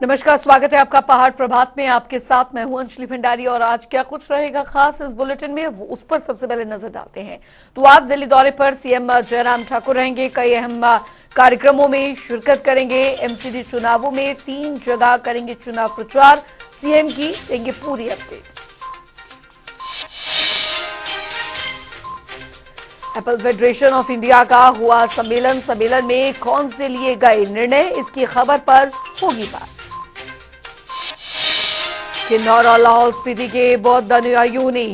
नमस्कार, स्वागत है आपका पहाड़ प्रभात में। आपके साथ मैं हूं अंजलि भंडारी और आज क्या कुछ रहेगा खास इस बुलेटिन में उस पर सबसे पहले नजर डालते हैं। तो आज दिल्ली दौरे पर सीएम जयराम ठाकुर रहेंगे, कई अहम कार्यक्रमों में शिरकत करेंगे। एमसीडी चुनावों में 3 जगह करेंगे चुनाव प्रचार, सीएम की देंगे पूरी update. Apple federation of India का हुआ सम्मेलन में कौन से लिए गए निर्णय, इसकी खबर पर होगी बात। किन्नौर और लाहौल स्पीति के बौद्ध अनुयायियों ने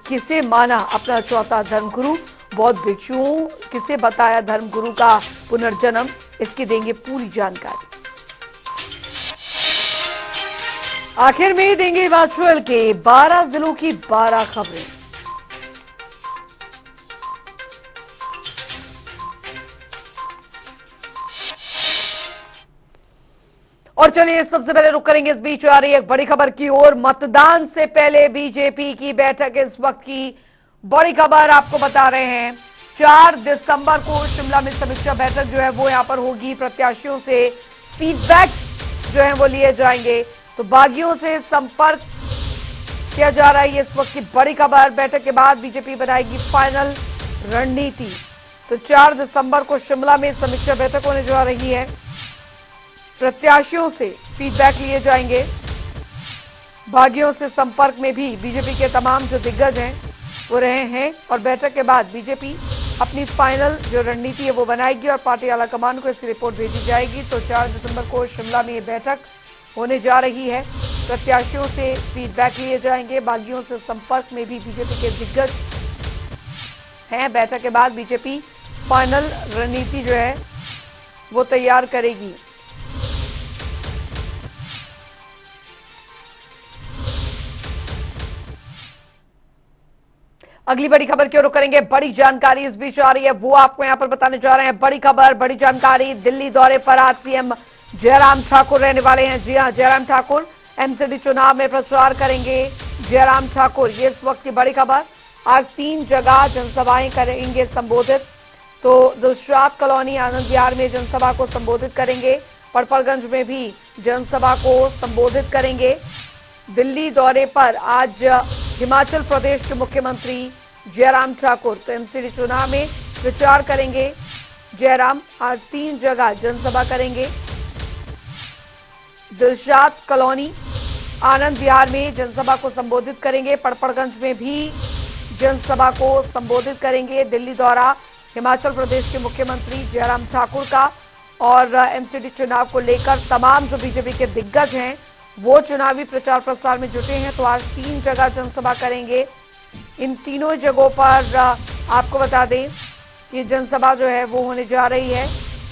किसे माना अपना चौथा धर्मगुरु, बौद्ध भिक्षुओं किसे बताया धर्मगुरु का पुनर्जन्म, इसकी देंगे पूरी जानकारी। आखिर में देंगे हिमाचल के 12 जिलों की 12 खबरें। और चलिए सबसे पहले रुक करेंगे इस बीच आ रही एक बड़ी खबर की ओर। मतदान से पहले बीजेपी की बैठक, इस वक्त की बड़ी खबर आपको बता रहे हैं। 4 दिसंबर को शिमला में समीक्षा बैठक जो है वो यहां पर होगी। प्रत्याशियों से फीडबैक्स जो है वो लिए जाएंगे, तो बागियों से संपर्क किया जा रहा है। ये इस वक्त की बड़ी खबर। बैठक के बाद बीजेपी बनाएगी फाइनल रणनीति। तो 4 दिसंबर को शिमला में समीक्षा बैठक होने जा रही है। प्रत्याशियों से फीडबैक लिए जाएंगे, भागियों से संपर्क में भी बीजेपी के तमाम जो दिग्गज हैं वो रहे हैं। और बैठक के बाद बीजेपी अपनी फाइनल जो रणनीति है वो बनाएगी और पार्टी आलाकमान को इसकी रिपोर्ट भेजी जाएगी। तो 4 दिसंबर को शिमला में ये बैठक होने जा रही है। प्रत्याशियों से फीडबैक लिए जाएंगे, बागियों से संपर्क में भी बीजेपी के दिग्गज हैं। बैठक के बाद बीजेपी फाइनल रणनीति जो है वो तैयार करेगी। अगली बड़ी खबर की ओर करेंगे। बड़ी जानकारी इस बीच आ रही है, वो आपको यहां पर बताने जा रहे हैं। बड़ी खबर, बड़ी जानकारी। दिल्ली दौरे पर आज सीएम जयराम ठाकुर रहने वाले हैं। जी हां, जयराम ठाकुर एमसीडी चुनाव में प्रचार करेंगे। जयराम ठाकुर, ये इस वक्त की बड़ी खबर। आज 3 जगह जनसभाएं करेंगे संबोधित। तो दिलशाद कॉलोनी, आनंद विहार में जनसभा को संबोधित करेंगे। पड़पड़गंज में भी जनसभा को संबोधित करेंगे। दिल्ली दौरे पर आज हिमाचल प्रदेश के मुख्यमंत्री जयराम ठाकुर, तो एमसीडी चुनाव में प्रचार करेंगे। जयराम आज 3 जगह जनसभा करेंगे। दिलशाद कॉलोनी, आनंद विहार में जनसभा को संबोधित करेंगे। पड़पड़गंज में भी जनसभा को संबोधित करेंगे। दिल्ली दौरा हिमाचल प्रदेश के मुख्यमंत्री जयराम ठाकुर का। और एमसीडी चुनाव को लेकर तमाम जो बीजेपी के दिग्गज हैं वो चुनावी प्रचार प्रसार में जुटे हैं। तो आज 3 जगह जनसभा करेंगे। इन तीनों जगहों पर आपको बता दें ये जनसभा जो है वो होने जा रही है।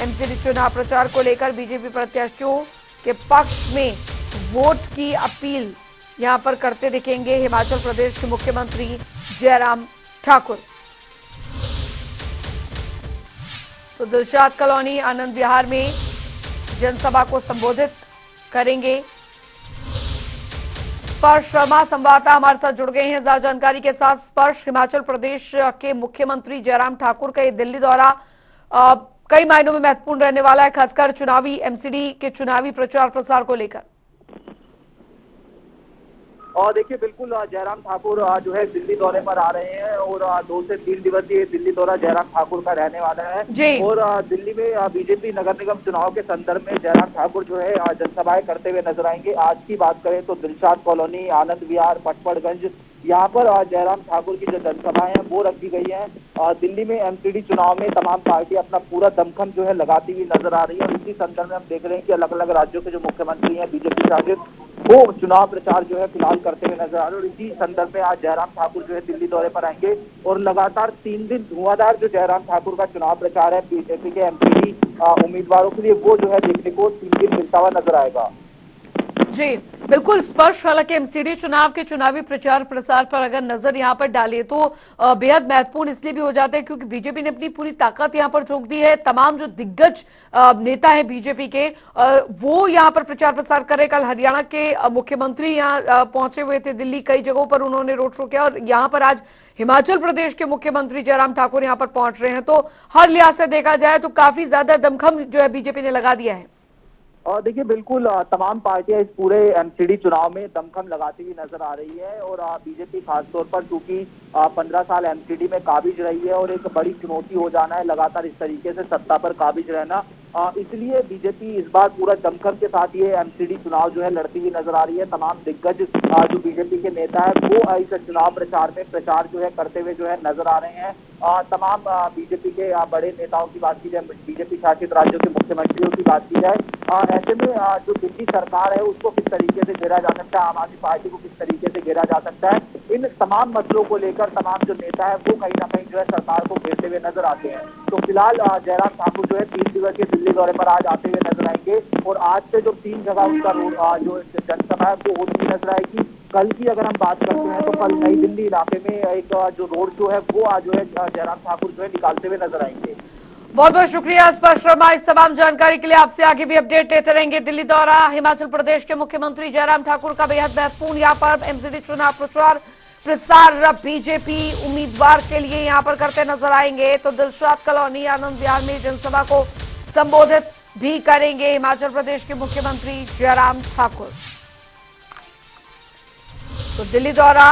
एमसीडी चुनाव प्रचार को लेकर बीजेपी प्रत्याशियों के पक्ष में वोट की अपील यहां पर करते दिखेंगे हिमाचल प्रदेश के मुख्यमंत्री जयराम ठाकुर। तो दिलशाद कॉलोनी, आनंद विहार में जनसभा को संबोधित करेंगे। स्पर्श शर्मा संवाददाता हमारे साथ जुड़ गए हैं ज्यादा जानकारी के साथ। स्पर्श, हिमाचल प्रदेश के मुख्यमंत्री जयराम ठाकुर का ये दिल्ली दौरा कई मायनों में महत्वपूर्ण रहने वाला है, खासकर चुनावी एमसीडी के चुनावी प्रचार प्रसार को लेकर। और देखिए बिल्कुल जयराम ठाकुर जो है दिल्ली दौरे पर आ रहे हैं और 2 से 3 दिवसीय दिल्ली दौरा जयराम ठाकुर का रहने वाला है। और दिल्ली में बीजेपी नगर निगम चुनाव के संदर्भ में जयराम ठाकुर जो है जनसभाएं करते हुए नजर आएंगे। आज की बात करें तो दिलशाद कॉलोनी, आनंद विहार, पटपड़गंज, यहाँ पर जयराम ठाकुर की जो जनसभाएं हैं वो रखी गई है। दिल्ली में एमसीडी चुनाव में तमाम पार्टी अपना पूरा दमखम जो है लगाती हुई नजर आ रही है। इसी संदर्भ में हम देख रहे हैं कि अलग अलग राज्यों के जो मुख्यमंत्री हैं बीजेपी शासित, वो चुनाव प्रचार जो है फिलहाल करते हुए नजर आ रहे हैं। और इसी संदर्भ में आज जयराम ठाकुर जो है दिल्ली दौरे पर आएंगे और लगातार 3 दिन धुआंधार जो जयराम ठाकुर का चुनाव प्रचार है बीजेपी के एमपी उम्मीदवारों के लिए, वो जो है देखने को 3 दिन मिलता हुआ नजर आएगा। जी बिल्कुल स्पर्श। हालांकि एमसीडी चुनाव के चुनावी प्रचार प्रसार पर अगर नजर यहां पर डालें तो बेहद महत्वपूर्ण इसलिए भी हो जाता है क्योंकि बीजेपी ने अपनी पूरी ताकत यहां पर झोंक दी है। तमाम जो दिग्गज नेता है बीजेपी के वो यहां पर प्रचार प्रसार कर रहे। कल हरियाणा के मुख्यमंत्री यहां पहुंचे हुए थे दिल्ली, कई जगहों पर उन्होंने रोड शो किया और यहां पर आज हिमाचल प्रदेश के मुख्यमंत्री जयराम ठाकुर यहां पर पहुंच रहे हैं। तो हर लिहाज से देखा जाए तो काफी ज्यादा दमखम जो है बीजेपी ने लगा दिया है। और देखिए बिल्कुल तमाम पार्टियां इस पूरे एमसीडी चुनाव में दमखम लगाती हुई नजर आ रही है और बीजेपी खासतौर पर चूंकि 15 साल एमसीडी में काबिज रही है और एक बड़ी चुनौती हो जाना है लगातार इस तरीके से सत्ता पर काबिज रहना, इसलिए बीजेपी इस बार पूरा दमखम के साथ ये एमसीडी चुनाव जो है लड़ती हुई नजर आ रही है। तमाम दिग्गज जो बीजेपी के नेता है वो इस चुनाव प्रचार में प्रचार जो है करते हुए जो है नजर आ रहे हैं। तमाम बीजेपी के बड़े नेताओं की बात की जाए, बीजेपी शासित राज्यों के मुख्यमंत्रियों की बात की जाए, ऐसे में जो दिल्ली सरकार है उसको किस तरीके से घेरा जा सकता है, आम आदमी पार्टी को किस तरीके से घेरा जा सकता है, इन तमाम मसलों को लेकर तमाम जो नेता है वो कहीं ना कहीं जो है सरकार को घेरते हुए नजर आते हैं। तो फिलहाल जयराम ठाकुर जो है 3 दिवसीय दिल्ली दौरे पर आज आते हुए नजर आएंगे और आज से जो 3 जगह उनका जो जनसभा है वो होती हुई नजर आएगी। कल की अगर हम बात करते हैं तो कल नई दिल्ली इलाके में एक जो रोड शो है वो आज जो है जयराम ठाकुर जो है निकालते हुए नजर आएंगे। बहुत बहुत शुक्रिया स्पर्श शर्मा, इस तमाम जानकारी के लिए। आपसे आगे भी अपडेट लेते रहेंगे। दिल्ली दौरा, हिमाचल प्रदेश के मुख्यमंत्री जयराम ठाकुर का बेहद महत्वपूर्ण यहाँ पर एमसीडी चुनाव प्रचार प्रसार बीजेपी उम्मीदवार के लिए यहाँ पर करते नजर आएंगे। तो दिलशाद कॉलोनी आनंद विहार में जनसभा को संबोधित भी करेंगे हिमाचल प्रदेश के मुख्यमंत्री जयराम ठाकुर। तो दिल्ली दौरा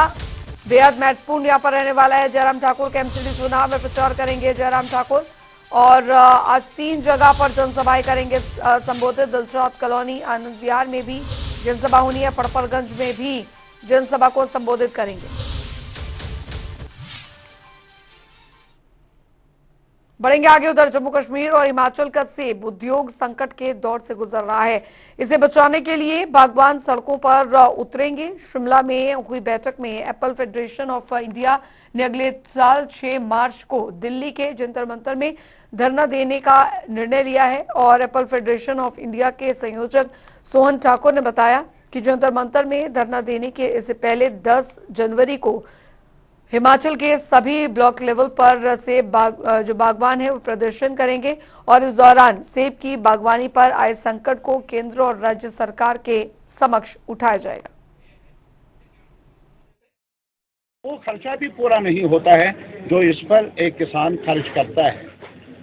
बेहद महत्वपूर्ण यहाँ पर रहने वाला है। जयराम ठाकुर के एमसीडी चुनाव में प्रचार करेंगे जयराम ठाकुर और आज 3 जगह पर जनसभाएं करेंगे संबोधित। दिलशाद कॉलोनी आनंद विहार में भी जनसभा होनी है, पड़पड़गंज में भी जनसभा को संबोधित करेंगे। बढ़ेंगे आगे, उधर जम्मू कश्मीर और हिमाचल का सेब उद्योग संकट के दौर से गुजर रहा है। इसे बचाने के लिए बागवान सड़कों पर उतरेंगे। शिमला में हुई बैठक में एप्पल फेडरेशन ऑफ इंडिया ने अगले साल 6 मार्च को दिल्ली के जंतर मंतर में धरना देने का निर्णय लिया है और एप्पल फेडरेशन ऑफ इंडिया के संयोजक सोहन ठाकुर ने बताया कि जंतर मंतर में धरना देने के इससे पहले 10 जनवरी को हिमाचल के सभी ब्लॉक लेवल पर सेब जो बागवान है वो प्रदर्शन करेंगे और इस दौरान सेब की बागवानी पर आए संकट को केंद्र और राज्य सरकार के समक्ष उठाया जाएगा। वो खर्चा भी पूरा नहीं होता है जो इस पर एक किसान खर्च करता है।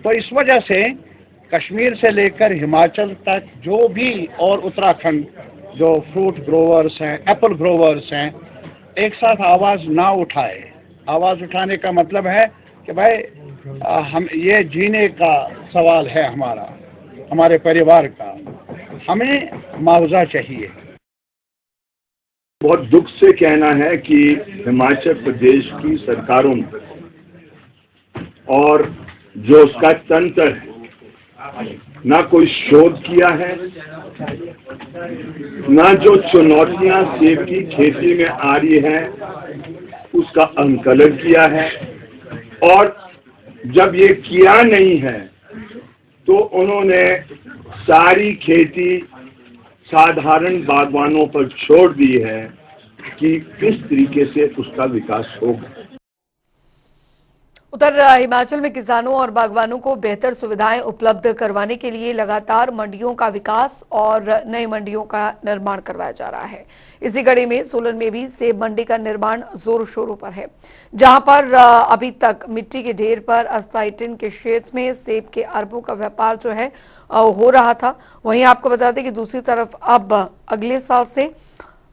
तो इस वजह से कश्मीर से लेकर हिमाचल तक जो भी और उत्तराखंड जो फ्रूट ग्रोवर्स हैं, एप्पल ग्रोवर्स हैं, एक साथ आवाज ना उठाए। आवाज उठाने का मतलब है कि भाई हम ये जीने का सवाल है हमारा, हमारे परिवार का, हमें मुआवजा चाहिए। बहुत दुख से कहना है कि हिमाचल प्रदेश की सरकारों और जो उसका तंत्र है ना कोई शोध किया है, ना जो चुनौतियां सेब की खेती में आ रही है उसका आंकलन किया है, और जब ये किया नहीं है तो उन्होंने सारी खेती साधारण बागवानों पर छोड़ दी है कि किस तरीके से उसका विकास होगा। उधर हिमाचल में किसानों और बागवानों को बेहतर सुविधाएं उपलब्ध करवाने के लिए लगातार मंडियों का विकास और नई मंडियों का निर्माण करवाया जा रहा है। इसी कड़ी में सोलन में भी सेब मंडी का निर्माण जोर शोरों पर है, जहां पर अभी तक मिट्टी के ढेर पर अस्थायी टिन के शेड्स में सेब के अरबों का व्यापार जो है हो रहा था। वहीं आपको बता दें कि दूसरी तरफ अब अगले साल से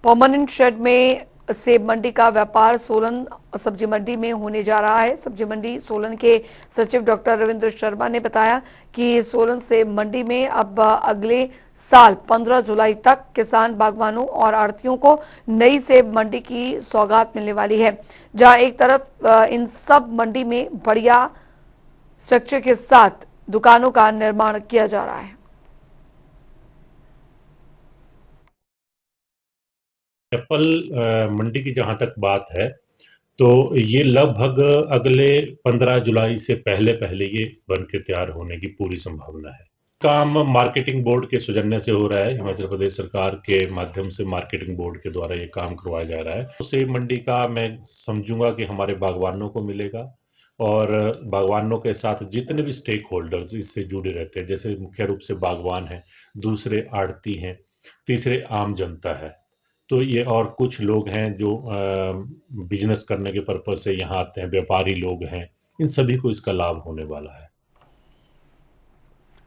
परमानेंट शेड में सेब मंडी का व्यापार सोलन सब्जी मंडी में होने जा रहा है। सब्जी मंडी सोलन के सचिव डॉक्टर रविंद्र शर्मा ने बताया कि सोलन सेब मंडी में अब अगले साल 15 जुलाई तक किसान बागवानों और आड़तियों को नई सेब मंडी की सौगात मिलने वाली है, जहां एक तरफ इन सब मंडी में बढ़िया स्ट्रक्चर के साथ दुकानों का निर्माण किया जा रहा है। एप्पल मंडी की जहां तक बात है तो ये लगभग अगले 15 जुलाई से पहले ये बन के तैयार होने की पूरी संभावना है। काम मार्केटिंग बोर्ड के सौजन्य से हो रहा है। हिमाचल प्रदेश सरकार के माध्यम से मार्केटिंग बोर्ड के द्वारा ये काम करवाया जा रहा है। तो सेब मंडी का मैं समझूंगा कि हमारे बागवानों को मिलेगा और बागवानों के साथ जितने भी स्टेक होल्डर्स इससे जुड़े रहते हैं, जैसे मुख्य रूप से बागवान हैं, दूसरे आड़ती हैं, तीसरे आम जनता है, तो ये और कुछ लोग हैं जो बिजनेस करने के पर्पज से यहाँ आते हैं, व्यापारी लोग हैं, इन सभी को इसका लाभ होने वाला है।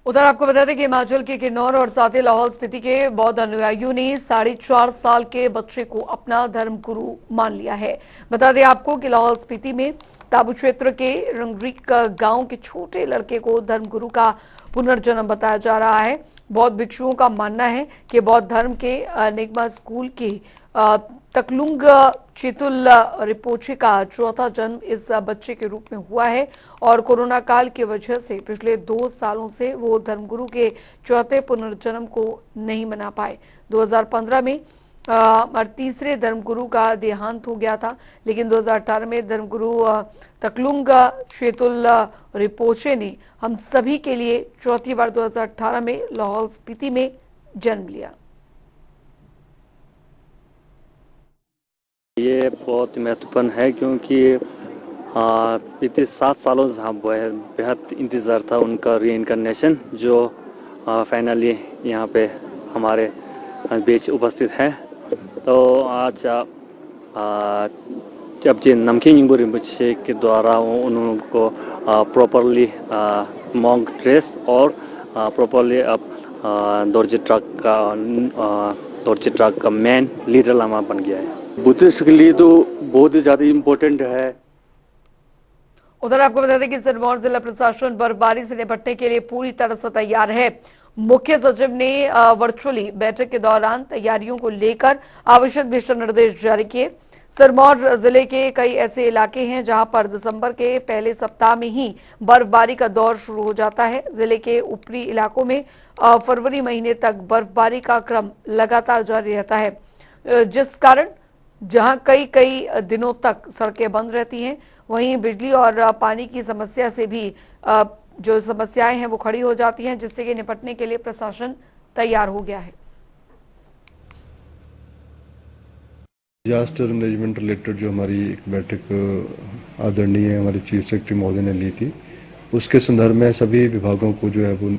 उधर आपको बता दें कि हिमाचल के किन्नौर और साथ ही लाहौल स्पीति के बौद्ध अनुयायियों ने 4.5 साल के बच्चे को अपना धर्मगुरु मान लिया है। बता दें आपको कि लाहौल स्पीति में ताबू क्षेत्र के रंगरीक गांव के छोटे लड़के को धर्मगुरु का पुनर्जन्म बताया जा रहा है। बौद्ध भिक्षुओं का मानना है कि बौद्ध धर्म के निगमा स्कूल के तकलुंग चेतुल रिपोचे का चौथा जन्म इस बच्चे के रूप में हुआ है और कोरोना काल की वजह से पिछले 2 सालों से वो धर्मगुरु के चौथे पुनर्जन्म को नहीं मना पाए। 2015 में तीसरे धर्मगुरु का देहांत हो गया था, लेकिन 2018 में धर्मगुरु तकलुंग चेतुल रिपोचे ने हम सभी के लिए चौथी बार 2018 में लाहौल स्पीति में जन्म लिया। ये बहुत महत्वपूर्ण है क्योंकि बीते 7 सालों से बेहद इंतज़ार था उनका रीइंकारनेशन, जो फाइनली यहाँ पे हमारे बीच उपस्थित है। तो आज जब जी नमकीन यिंगबो रिम्पोचे के द्वारा उनको प्रॉपरली मॉन्क ड्रेस और प्रॉपरली अब दोरजी ट्रक का मेन लीडर लामा बन गया है। बुद्धिस्ट के लिए तो बहुत ही ज़्यादा इम्पोर्टेंट है। उधर आपको बता दें कि सिरमौर जिला प्रशासन बर्फबारी से निपटने के लिए पूरी तरह से तैयार है। मुख्य सचिव ने वर्चुअली बैठक के दौरान तैयारियों को लेकर आवश्यक दिशा निर्देश जारी किए। सिरमौर जिले के कई ऐसे इलाके हैं जहां पर दिसंबर के पहले सप्ताह में ही बर्फबारी का दौर शुरू हो जाता है। जिले के ऊपरी इलाकों में फरवरी महीने तक बर्फबारी का क्रम लगातार जारी रहता है, जिस कारण जहां कई दिनों तक सड़कें बंद रहती हैं, वहीं बिजली और पानी की समस्या से भी जो समस्याएं हैं वो खड़ी हो जाती हैं, जिससे कि निपटने के लिए प्रशासन तैयार हो गया है। डिजास्टर मैनेजमेंट रिलेटेड जो हमारी एक बैठक आदरणीय हमारे चीफ सेक्रेटरी महोदय ने ली थी, उसके संदर्भ में सभी विभागों को जो है वो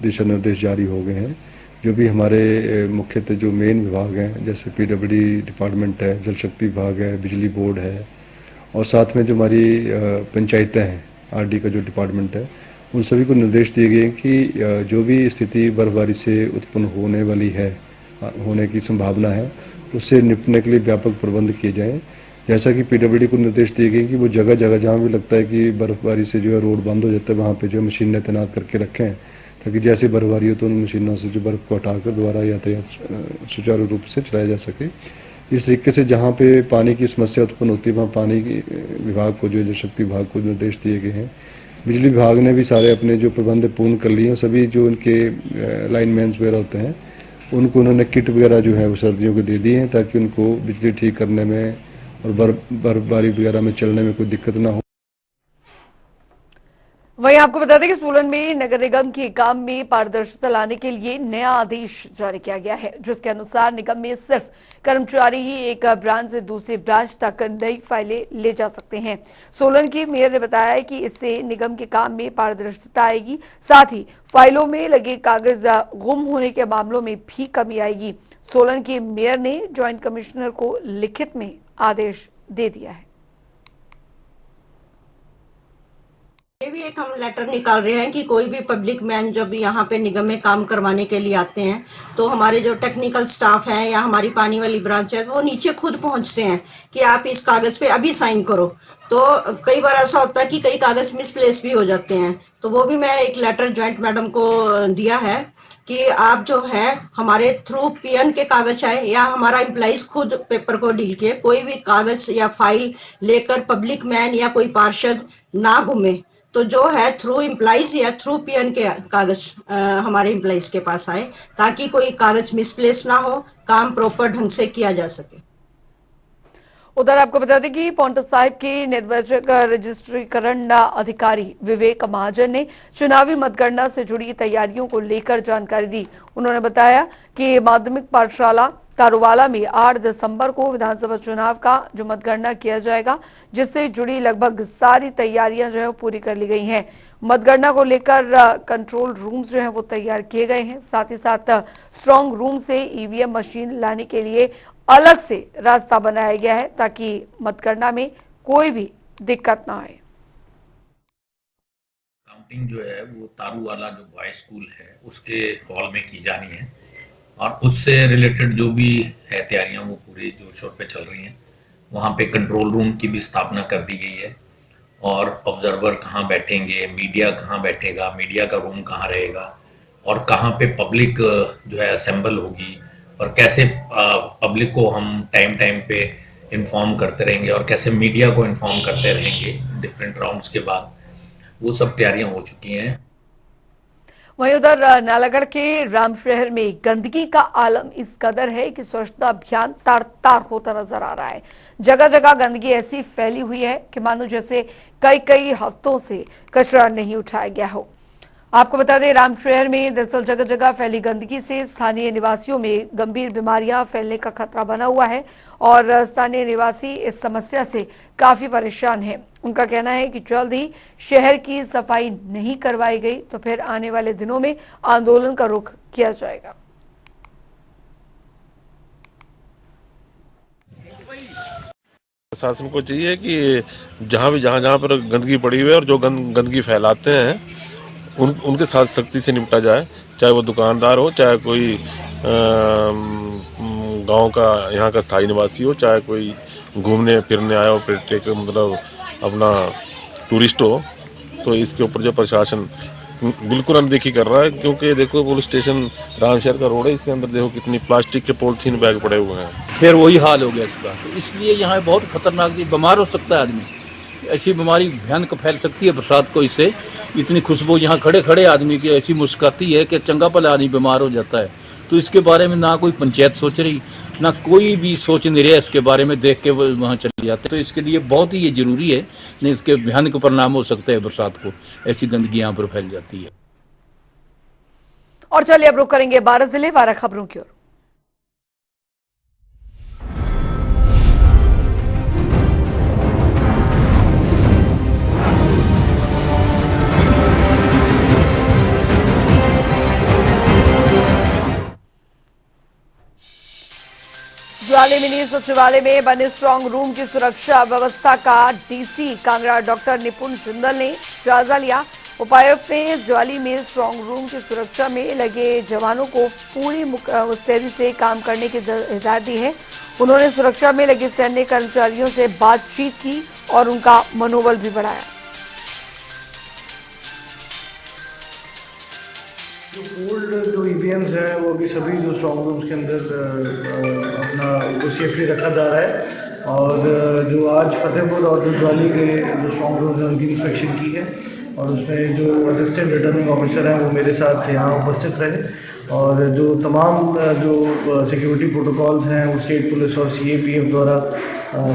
दिशा निर्देश जारी हो गए हैं। जो भी हमारे मुख्यतः जो मेन विभाग हैं, जैसे पीडब्ल्यूडी डिपार्टमेंट है, जल शक्ति विभाग है, बिजली बोर्ड है, और साथ में जो हमारी पंचायतें हैं, आरडी का जो डिपार्टमेंट है, उन सभी को निर्देश दिए गए कि जो भी स्थिति बर्फबारी से उत्पन्न होने वाली है, होने की संभावना है, उससे निपटने के लिए व्यापक प्रबंध किए जाएं। जैसा कि पीडब्ल्यूडी को निर्देश दिए गए कि वो जगह जगह जहाँ भी लगता है कि बर्फबारी से जो है रोड बंद हो जाता है, वहाँ पे जो मशीनें तैनात करके रखें, ताकि जैसे बर्फबारी हो तो उन मशीनों से जो बर्फ़ को हटाकर दोबारा यातायात सुचारू रूप से चलाया जा सके। इस तरीके से जहाँ पे पानी की समस्या उत्पन्न होती है, वहाँ पानी विभाग को जो जल शक्ति विभाग को निर्देश दिए गए हैं। बिजली विभाग ने भी सारे अपने जो प्रबंध पूर्ण कर लिए हैं। सभी जो उनके लाइनमैन्स वगैरह होते हैं, उनको उन्होंने किट वगैरह जो है वो सर्दियों को दे दी हैं, ताकि उनको बिजली ठीक करने में और बर्फबारी वगैरह में चलने में कोई दिक्कत ना हो। वहीं आपको बता दें कि सोलन में नगर निगम के काम में पारदर्शिता लाने के लिए नया आदेश जारी किया गया है, जिसके अनुसार निगम में सिर्फ कर्मचारी ही एक ब्रांच से दूसरी ब्रांच तक नई फाइलें ले जा सकते हैं। सोलन की मेयर ने बताया कि इससे निगम के काम में पारदर्शिता आएगी, साथ ही फाइलों में लगे कागज गुम होने के मामलों में भी कमी आएगी। सोलन की मेयर ने ज्वाइंट कमिश्नर को लिखित में आदेश दे दिया है। ये भी एक हम लेटर निकाल रहे हैं कि कोई भी पब्लिक मैन जब यहाँ पे निगम में काम करवाने के लिए आते हैं, तो हमारे जो टेक्निकल स्टाफ है या हमारी पानी वाली ब्रांच है, वो नीचे खुद पहुँचते हैं कि आप इस कागज़ पे अभी साइन करो। तो कई बार ऐसा होता है कि कई कागज़ मिसप्लेस भी हो जाते हैं, तो वो भी मैं एक लेटर ज्वाइंट मैडम को दिया है कि आप जो है हमारे थ्रू पीएन के कागज आए या हमारा एम्प्लॉइज खुद पेपर को डील किए, कोई भी कागज या फाइल लेकर पब्लिक मैन या कोई पार्षद ना घूमे। तो जो है थ्रू एम्प्लॉइज या थ्रू पीएन के कागज हमारे एम्प्लॉइज के पास आए, ताकि कोई कागज मिसप्लेस ना हो, काम प्रॉपर ढंग से किया जा सके। उधर आपको बता दें कि पांवटा साहिब के निर्वाचक रजिस्ट्रीकरण अधिकारी विवेक महाजन ने चुनावी मतगणना से जुड़ी तैयारियों को लेकर जानकारी दी। उन्होंने बताया कि माध्यमिक पाठशाला तारुवाला में 8 दिसंबर को विधानसभा चुनाव का जो मतगणना किया जाएगा, जिससे जुड़ी लगभग सारी तैयारियां जो है पूरी कर ली गई हैं। मतगणना को लेकर कंट्रोल रूम्स जो है वो तैयार किए गए हैं। साथ ही साथ स्ट्रांग रूम से ईवीएम मशीन लाने के लिए अलग से रास्ता बनाया गया है, ताकि मतगणना में कोई भी दिक्कत ना आए। काउंटिंग जो है वो तारू वाला जो बॉय स्कूल है उसके हॉल में की जानी है और उससे रिलेटेड जो भी है तैयारियां वो पूरे जोर शोर पे चल रही हैं। वहाँ पे कंट्रोल रूम की भी स्थापना कर दी गई है और ऑब्जर्वर कहाँ बैठेंगे, मीडिया कहाँ बैठेगा, मीडिया का रूम कहाँ रहेगा और कहाँ पे पब्लिक जो है असेंबल होगी और कैसे पब्लिक को हम टाइम पे इन्फॉर्म करते रहेंगे और कैसे मीडिया को इन्फॉर्म करते रहेंगे डिफरेंट राउंड्स के बाद, वो सब तैयारियां हो चुकी हैं। वहीं उधर नालागढ़ के रामशहर में गंदगी का आलम इस कदर है कि स्वच्छता अभियान तार तार होता नजर आ रहा है। जगह जगह गंदगी ऐसी फैली हुई है कि मानो जैसे कई हफ्तों से कचरा नहीं उठाया गया हो। आपको बता दें, रामशहर में दरअसल जगह जगह फैली गंदगी से स्थानीय निवासियों में गंभीर बीमारियां फैलने का खतरा बना हुआ है और स्थानीय निवासी इस समस्या से काफी परेशान हैं। उनका कहना है कि जल्द ही शहर की सफाई नहीं करवाई गई तो फिर आने वाले दिनों में आंदोलन का रुख किया जाएगा। प्रशासन को चाहिए कि जहाँ पर गंदगी पड़ी हुई है और जो गंदगी फैलाते हैं उनके साथ सख्ती से निपटा जाए, चाहे वो दुकानदार हो, चाहे कोई गांव का यहाँ का स्थायी निवासी हो, चाहे कोई घूमने फिरने आया हो, पर्यटक मतलब अपना टूरिस्ट हो। तो इसके ऊपर जो प्रशासन बिल्कुल अनदेखी कर रहा है, क्योंकि देखो पुलिस स्टेशन रामशहर का रोड है, इसके अंदर देखो कितनी प्लास्टिक के पॉलीथीन बैग पड़े हुए हैं। फिर वही हाल हो गया इसका, तो इसलिए यहाँ बहुत खतरनाक, बीमार हो सकता है आदमी, ऐसी बीमारी भयानक फैल सकती है बरसात को। इससे इतनी खुशबू यहाँ खड़े खड़े आदमी की ऐसी मुस्काती है कि चंगा भला आदमी बीमार हो जाता है। तो इसके बारे में ना कोई पंचायत सोच रही, ना कोई भी सोच नहीं रहा, इसके बारे में देख के वो वहाँ चले जाते। तो इसके लिए बहुत ही ये जरूरी है, नहीं इसके भयानक परिणाम हो सकते हैं बरसात को, ऐसी गंदगी यहाँ पर फैल जाती है। और चलिए अब रुक करेंगे 12 जिले 12 खबरों की ओर। ज्वाली मिनी सचिवालय में बने स्ट्रांग रूम की सुरक्षा व्यवस्था का डीसी कांगड़ा डॉक्टर निपुण जिंदल ने जायजा लिया। उपायुक्त ने ज्वाली में स्ट्रांग रूम की सुरक्षा में लगे जवानों को पूरी मुस्तैदी से काम करने की हिदायत दी है। उन्होंने सुरक्षा में लगे सैन्य कर्मचारियों से बातचीत की और उनका मनोबल भी बढ़ाया। जो ईवीएम्स हैं वो भी सभी जो स्ट्रांग रूम्स के अंदर अपना उनको सेफली रखा जा रहा है और जो आज फतेहपुर और जो ज्वाली के जो स्ट्रांग रूम्स हैं उनकी इंस्पेक्शन की है और उसमें जो असिस्टेंट रिटर्निंग ऑफिसर हैं वो मेरे साथ यहाँ उपस्थित रहे और जो तमाम जो सिक्योरिटी प्रोटोकॉल्स हैं वो स्टेट पुलिस और CAPF द्वारा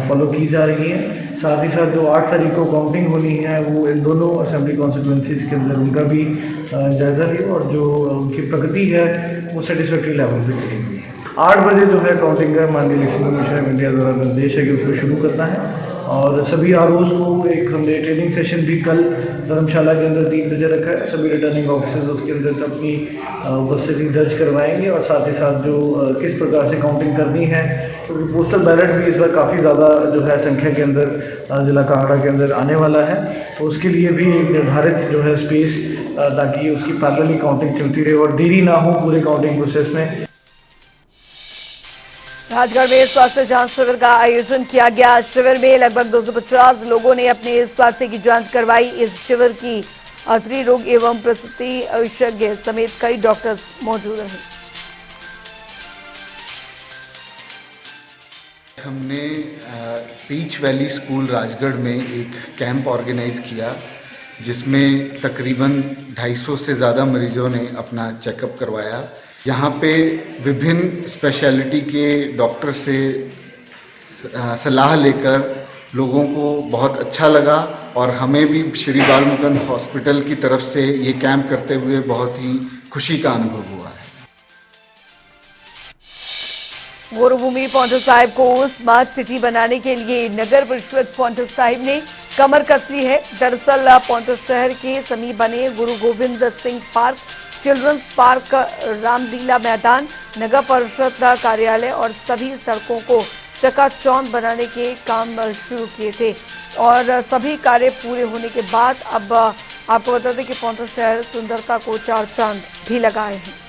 फॉलो की जा रही हैं। साथ ही साथ जो 8 तारीख को काउंटिंग होनी है वो इन दोनों असेंबली कॉन्स्टिट्यूंसीज के अंदर उनका भी जायज़ा लिया और जो उनकी प्रगति है वो सेटिस्फैक्ट्री लेवल पे चली गई है। 8 बजे जो है काउंटिंग का माननीय इलेक्शन कमीशन ऑफ इंडिया द्वारा निर्देश है कि उसको शुरू करना है और सभी ROs को एक हमने ट्रेनिंग सेशन भी कल धर्मशाला के अंदर 3 बजे रखा है। सभी रिटर्निंग ऑफिसर्स उसके अंदर अपनी उपस्थिति दर्ज करवाएंगे और साथ ही साथ जो किस प्रकार से काउंटिंग करनी है, क्योंकि पोस्टल बैलेट भी इस बार काफ़ी ज़्यादा जो है संख्या के अंदर ज़िला कांगड़ा के अंदर आने वाला है, तो उसके लिए भी एक निर्धारित जो है स्पेस ताकि उसकी पैरेलली काउंटिंग चलती रहे और देरी ना हो पूरे काउंटिंग प्रोसेस में। राजगढ़ में स्वास्थ्य जांच शिविर का आयोजन किया गया। शिविर में लगभग 250 लोगों ने अपने स्वास्थ्य की जांच करवाई। इस शिविर की स्त्री रोग एवं प्रसूति विशेषज्ञ समेत कई डॉक्टर्स मौजूद रहे। हमने पीच वैली स्कूल राजगढ़ में एक कैंप ऑर्गेनाइज किया जिसमें तकरीबन 250 से ज़्यादा मरीजों ने अपना चेकअप करवाया। यहाँ पे विभिन्न स्पेशलिटी के डॉक्टर से सलाह लेकर लोगों को बहुत अच्छा लगा और हमें भी श्री बाल मुकुंद हॉस्पिटल की तरफ से ये कैंप करते हुए बहुत ही खुशी का अनुभव हुआ है। गुरुभूमि पांवटा साहिब को स्मार्ट सिटी बनाने के लिए नगर परिषद पांवटा साहिब ने कमर कस ली है। दरअसल पांवटा शहर के समीप बने Guru Gobind Singh park, children's park, Ramlila Maidan, नगर परिषद कार्यालय और सभी सड़कों को चकाचौंध बनाने के काम शुरू किए थे और सभी कार्य पूरे होने के बाद अब आपको बता दें कि पौंटा शहर सुंदरता को 4 चांद भी लगाए हैं।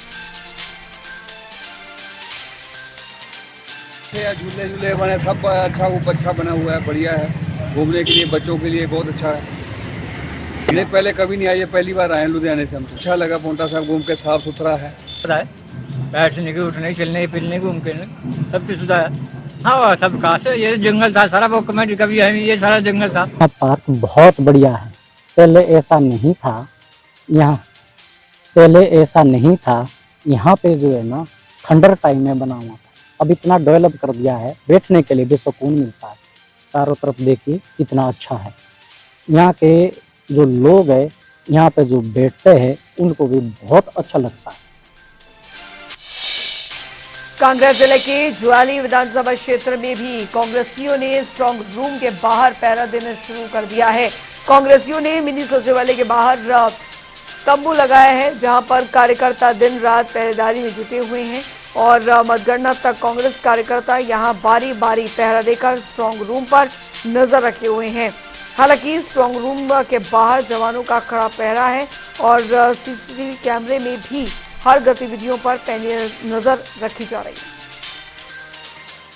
झूले झूले बने, सब अच्छा बना हुआ है, बढ़िया है। घूमने के लिए बच्चों के लिए बहुत अच्छा है। नहीं पहले कभी नहीं आए, पहली बार आए लुधियाने से। हमको अच्छा लगा, पौंटा साहब घूम के साफ सुथरा है। बैठने की, उठने, चलने फिरने, घूम के सब की सुविधा है। हाँ, सब कहा से ये जंगल था सारा, वो कमेटी कभी है, ये सारा जंगल था। पार्क बहुत बढ़िया है, पहले ऐसा नहीं था। यहाँ पे जो है ना खंडर टाइम में बना हुआ था, अब इतना डेवलप कर दिया है, बैठने के लिए भी सुकून मिलता है। चारों तरफ देखिए कितना अच्छा है। यहाँ के जो लोग हैं, यहाँ पे जो बैठते हैं, उनको भी बहुत अच्छा लगता है। कांगड़ा जिले के ज्वाली विधानसभा क्षेत्र में भी कांग्रेसियों ने स्ट्रांग रूम के बाहर पहरा देना शुरू कर दिया है। कांग्रेसियों ने मिनी सचिवालय के बाहर तंबू लगाया है, जहां पर कार्यकर्ता दिन रात पहरेदारी में जुटे हुए हैं और मतगणना तक कांग्रेस कार्यकर्ता यहां बारी बारी पहरा देकर स्ट्रांग रूम पर नजर रखे हुए हैं। हालांकि स्ट्रांग रूम के बाहर जवानों का कड़ा पहरा है और सीसीटीवी कैमरे में भी हर गतिविधियों पर पैनी नजर रखी जा रही है।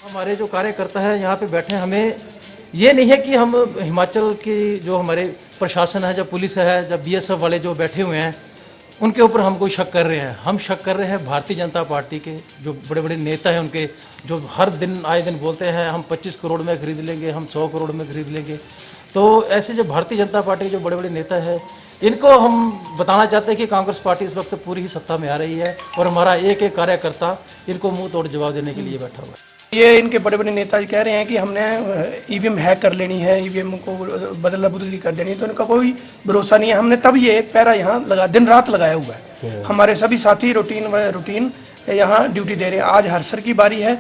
हमारे जो कार्यकर्ता है यहाँ पे बैठे, हमें ये नहीं है कि हम हिमाचल की जो हमारे प्रशासन है, जब पुलिस है, जब बीएसएफ वाले जो बैठे हुए हैं, उनके ऊपर हम कोई शक कर रहे हैं। हम शक कर रहे हैं भारतीय जनता पार्टी के जो बड़े बड़े नेता हैं, उनके जो हर दिन आए दिन बोलते हैं हम 25 करोड़ में खरीद लेंगे, हम 100 करोड़ में खरीद लेंगे। तो ऐसे जो भारतीय जनता पार्टी के जो बड़े बड़े नेता है, इनको हम बताना चाहते हैं कि कांग्रेस पार्टी इस वक्त पूरी ही सत्ता में आ रही है और हमारा एक एक कार्यकर्ता इनको मुंह तोड़ जवाब देने के लिए बैठा हुआ है। ये इनके बड़े बड़े नेता कह रहे हैं कि हमने ईवीएम हैक कर लेनी है, ईवीएम को बदला बदली कर देनी है, तो इनका कोई भरोसा नहीं है। हमने तब ये पैरा यहाँ लगा, दिन रात लगाया हुआ है। हमारे सभी साथी रूटीन यहाँ ड्यूटी दे रहे हैं। आज हरसर की बारी है,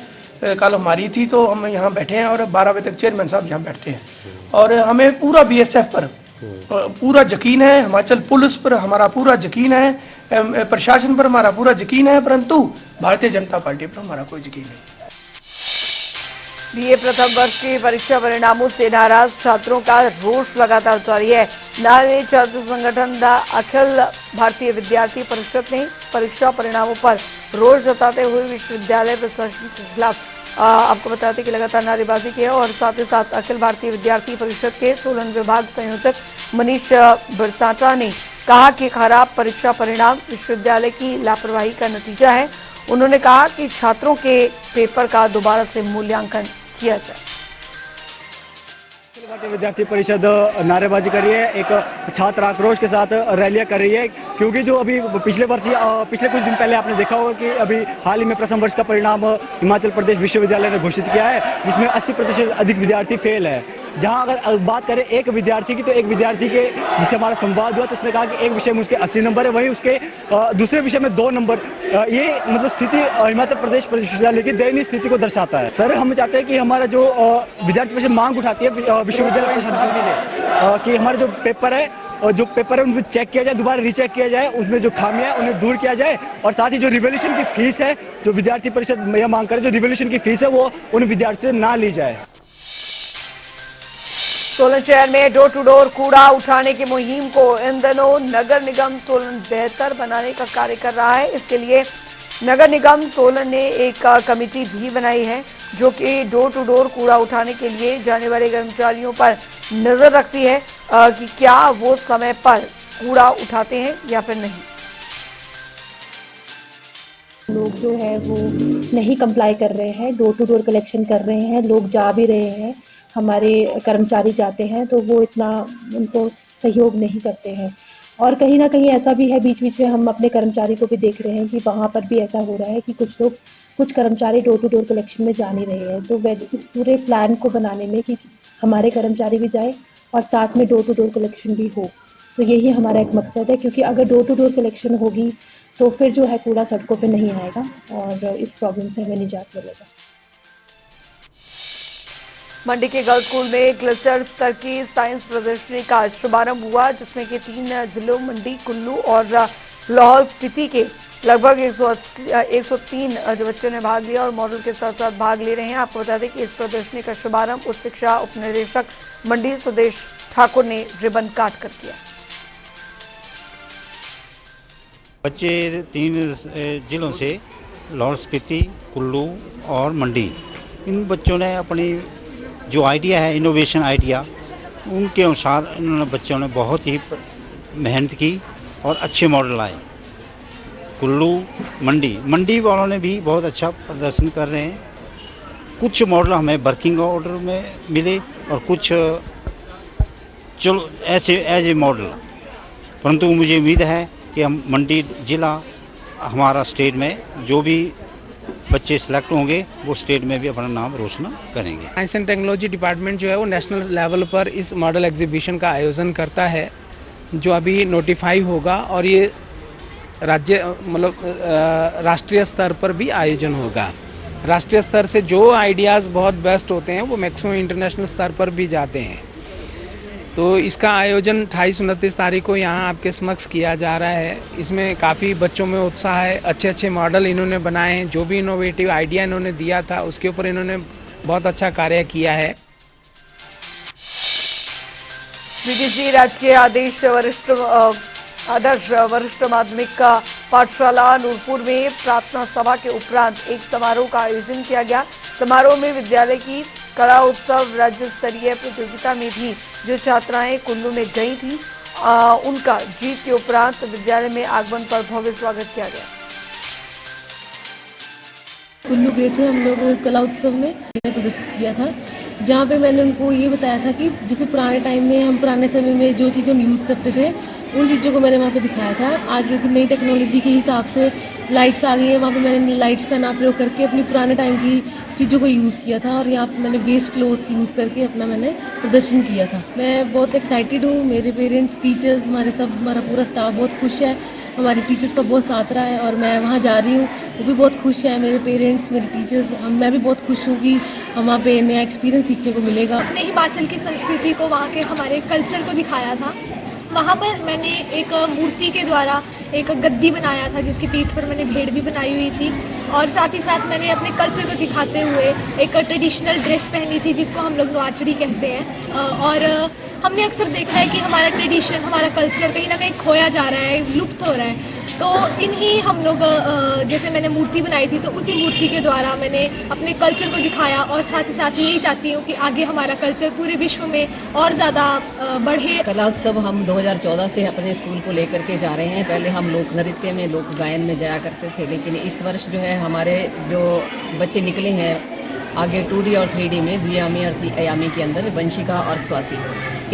कल हमारी थी, तो हम यहाँ बैठे हैं और 12 बजे तक चेयरमैन साहब यहाँ बैठते हैं। और हमें पूरा बीएसएफ पर पूरा यकीन है, हिमाचल पुलिस पर हमारा पूरा यकीन है, प्रशासन पर हमारा पूरा यकीन है, परंतु भारतीय जनता पार्टी पर हमारा कोई यकीन नहीं। बीए प्रथम वर्ष के परीक्षा परिणामों से नाराज छात्रों का रोष लगातार जारी है। नारे छात्र संगठन द अखिल भारतीय विद्यार्थी परिषद ने परीक्षा परिणामों पर रोष जताते हुए विश्वविद्यालय प्रशासन के खिलाफ आपको बताते कि लगातार नारेबाजी की है और साथ ही साथ अखिल भारतीय विद्यार्थी परिषद के सोलन विभाग संयोजक मनीष बरसाटा ने कहा कि खराब परीक्षा परिणाम विश्वविद्यालय की लापरवाही का नतीजा है। उन्होंने कहा कि छात्रों के पेपर का दोबारा से मूल्यांकन किया जाए। भारतीय विद्यार्थी परिषद नारेबाजी कर रही है, एक छात्र आक्रोश के साथ रैलियां कर रही है, क्योंकि जो अभी पिछले कुछ दिन पहले आपने देखा होगा कि अभी हाल ही में प्रथम वर्ष का परिणाम हिमाचल प्रदेश विश्वविद्यालय ने घोषित किया है, जिसमें 80% अधिक विद्यार्थी फेल है। जहां अगर बात करें एक विद्यार्थी की, तो एक विद्यार्थी के जिससे हमारा संवाद हुआ, तो उसने कहा कि एक विषय में उसके 80 नंबर है, वहीं उसके दूसरे विषय में 2 नंबर। ये मतलब स्थिति हिमाचल प्रदेश विश्वविद्यालय की दयनीय स्थिति को दर्शाता है। सर, हम चाहते हैं कि हमारा जो विद्यार्थी परिषद मांग उठाती है विश्वविद्यालय प्रशासन कि हमारे जो पेपर है उनको चेक किया जाए, दोबारा रीचेक किया जाए, उसमें जो खामियां है उन्हें दूर किया जाए, और साथ ही जो रिवोल्यूशन की फीस है, जो विद्यार्थी परिषद यह मांग करे, जो रिवोल्यूशन की फीस है वो उन विद्यार्थियों से ना ली जाए। सोलन शहर में डोर टू डोर कूड़ा उठाने की मुहिम को इन दिनों नगर निगम सोलन बेहतर बनाने का कार्य कर रहा है। इसके लिए नगर निगम सोलन ने एक कमेटी भी बनाई है, जो कि डोर टू डोर कूड़ा उठाने के लिए जाने वाले कर्मचारियों पर नजर रखती है कि क्या वो समय पर कूड़ा उठाते हैं या फिर नहीं। लोग जो है वो नहीं कंप्लाई कर रहे हैं, डोर टू डोर कलेक्शन कर रहे हैं, लोग जा भी रहे हैं, हमारे कर्मचारी जाते हैं तो वो इतना उनको सहयोग नहीं करते हैं। और कहीं ना कहीं ऐसा भी है, बीच बीच में हम अपने कर्मचारी को भी देख रहे हैं कि वहाँ पर भी ऐसा हो रहा है कि कुछ कर्मचारी डोर टू डोर कलेक्शन में जा नहीं रहे हैं। तो इस पूरे प्लान को बनाने में कि हमारे कर्मचारी भी जाए और साथ में डोर टू डोर कलेक्शन भी हो, तो यही हमारा एक मकसद है। क्योंकि अगर डोर टू डोर कलेक्शन होगी तो फिर जो है कूड़ा सड़कों पे नहीं आएगा और इस प्रॉब्लम से हमें निजात मिलेगा। मंडी के गर्ल्स स्कूल में क्लस्टर स्तर की साइंस प्रदर्शनी का शुभारंभ हुआ, जिसमें कि 3 जिलों मंडी, कुल्लू और लाहौल स्पीति के लगभग 103 जो बच्चों ने भाग लिया और मॉडल के साथ साथ भाग ले रहे हैं। आपको बता दें कि इस प्रदर्शनी का शुभारंभ उच्च शिक्षा उपनिदेशक मंडी सुदेश ठाकुर ने रिबन काट कर किया। बच्चे 3 जिलों से लाहौल स्पीति, कुल्लू और मंडी, इन बच्चों ने अपनी जो आइडिया है, इनोवेशन आइडिया, उनके अनुसार इन्होंने बच्चों ने बहुत ही मेहनत की और अच्छे मॉडल आए। कुल्लू, मंडी वालों ने भी बहुत अच्छा प्रदर्शन कर रहे हैं। कुछ मॉडल हमें वर्किंग ऑर्डर में मिले और कुछ चलो ऐसे एज ए मॉडल, परंतु मुझे उम्मीद है कि हम मंडी जिला हमारा स्टेट में जो भी बच्चे सिलेक्ट होंगे वो स्टेट में भी अपना नाम रोशन करेंगे। साइंस एंड टेक्नोलॉजी डिपार्टमेंट जो है वो नेशनल लेवल पर इस मॉडल एग्जीबिशन का आयोजन करता है, जो अभी नोटिफाई होगा और ये राष्ट्रीय स्तर पर भी आयोजन होगा। राष्ट्रीय स्तर से जो आइडियाज़ बहुत बेस्ट होते हैं वो मैक्सिमम इंटरनेशनल स्तर पर भी जाते हैं। तो इसका आयोजन 28-29 तारीख को यहाँ आपके समक्ष किया जा रहा है। इसमें काफ़ी बच्चों में उत्साह है, अच्छे अच्छे मॉडल इन्होंने बनाए हैं, जो भी इनोवेटिव आइडिया इन्होंने दिया था उसके ऊपर इन्होंने बहुत अच्छा कार्य किया है। बीडीसी राजकीय आदर्श वरिष्ठ माध्यमिक पाठशाला नूरपुर में प्रार्थना सभा के उपरांत एक समारोह का आयोजन किया गया। समारोह में विद्यालय की कला उत्सव राज्य स्तरीय प्रतियोगिता में भी जो छात्राएं कुल्लू में गई थी उनका जीत के उपरांत विद्यालय में आगमन पर भव्य स्वागत किया गया। कुल्लू गए थे हम लोग कला उत्सव में, प्रदर्शित किया था, जहाँ पे मैंने उनको ये बताया था कि जैसे पुराने टाइम में हम पुराने समय में जो चीज़ हम यूज़ करते थे उन चीज़ों को मैंने वहाँ पे दिखाया था। आज की नई टेक्नोलॉजी के हिसाब से लाइट्स आ गई है, वहाँ पे मैंने लाइट्स का नाम प्रयोग करके अपनी पुराने टाइम की चीज़ों को यूज़ किया था और यहाँ पे मैंने वेस्ट क्लोथ्स यूज़ करके अपना मैंने प्रदर्शन किया था। मैं बहुत एक्साइटेड हूँ, मेरे पेरेंट्स, टीचर्स, हमारा पूरा स्टाफ बहुत खुश है, हमारे टीचर्स का बहुत साथ रहा है और मैं वहाँ जा रही हूँ, वो भी बहुत खुश है, मेरे पेरेंट्स, मेरे टीचर्स, मैं भी बहुत खुश हूँ कि हम वहाँ पे नया एक्सपीरियंस सीखने को मिलेगा। अपने हिमाचल की संस्कृति को, वहाँ के हमारे कल्चर को दिखाया था। वहाँ पर मैंने एक मूर्ति के द्वारा एक गद्दी बनाया था जिसकी पीठ पर मैंने भेड़ भी बनाई हुई थी और साथ ही साथ मैंने अपने कल्चर को दिखाते हुए एक ट्रेडिशनल ड्रेस पहनी थी जिसको हम लोग नौआचड़ी कहते हैं। और हमने अक्सर देखा है कि हमारा ट्रेडिशन, हमारा कल्चर कहीं ना कहीं खोया जा रहा है, लुप्त हो रहा है। तो इन्हीं हम लोग जैसे मैंने मूर्ति बनाई थी तो उसी मूर्ति के द्वारा मैंने अपने कल्चर को दिखाया और साथ ही साथ यही चाहती हूँ कि आगे हमारा कल्चर पूरे विश्व में और ज़्यादा बढ़े। कला उत्सव हम 2014 से अपने स्कूल को लेकर के जा रहे हैं। पहले हम लोक नृत्य में, लोक गायन में जाया करते थे, लेकिन इस वर्ष जो है हमारे जो बच्चे निकले हैं आगे 2D और 3D में, द्वियामी और अयामी के अंदर, वंशिका और स्वाति,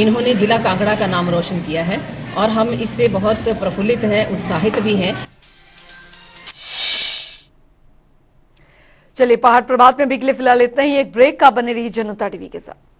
इन्होंने जिला कांगड़ा का नाम रोशन किया है और हम इससे बहुत प्रफुल्लित हैं, उत्साहित भी हैं। चलिए, पहाड़ प्रभात में बिगले फिलहाल इतना ही। एक ब्रेक का, बने रहिए जनता टीवी के साथ।